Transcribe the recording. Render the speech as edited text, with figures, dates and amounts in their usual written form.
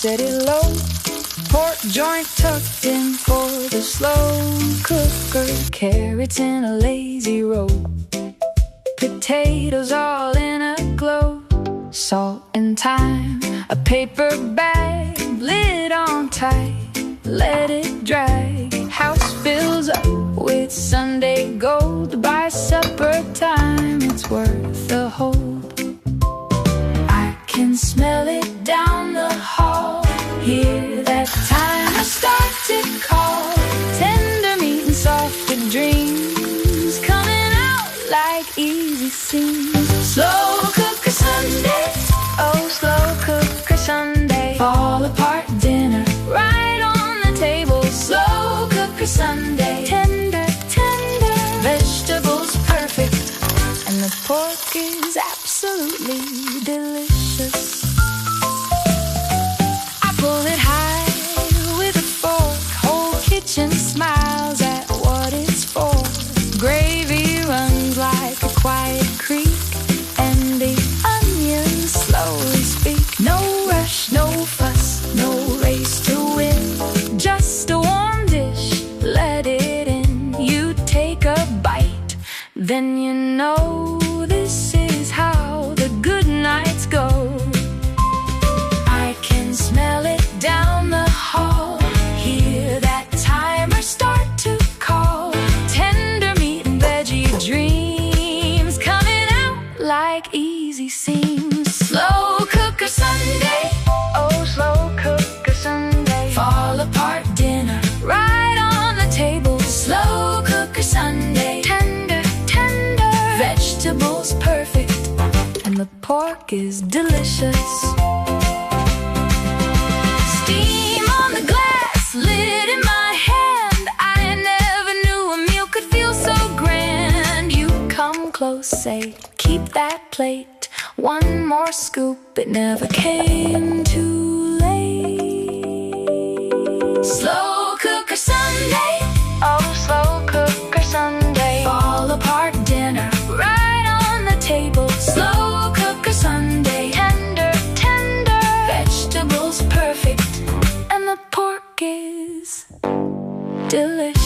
set it low. Pork joint tucked in for the slow cooker. Carrots in a lazy row. Potatoes all in a glow. Salt and thyme, a paper bag, lid on tight. Let it drag. House fills up with Sunday gold. By supper time, it's worth the hold. I can smell it down the hall. Hear that timer start to call. Tender meat and softer dreams coming out like easy scenes. Slow cooker Sunday, oh slow cooker Sunday. Fall apart dinner right on the table. Slow cooker Sunday. Tender, tender, vegetables perfect, and the pork is absolutely delicious. I pull it high with a fork. Whole kitchen smiles at what it's for. Gravy runs like a quiet creek, and the onions slowly speak. No rush, no fuss, no race to win. Just a warm dish, let it in. You take a bite, then you know this is how the good nights go. I can smell it down the hall. Hear that timer start to call. Tender meat and veggie dreams coming out like easy seams. Slow cooker Sunday, oh slow cooker Sunday. Fall apart dinner right on the table. Slow cooker Sunday. Tender, tender, vegetables perfect, and the pork is delicious. Steam on the glass, lid in my hand. I never knew a meal could feel so grand. You come close, say, keep that plate. One more scoop, it never came too late. Slow cooker Sunday, oh slow cooker Sunday. Fall apart dinner right on the table. Slow cooker Sunday. Tender, tender, vegetables perfect, and the pork is delicious.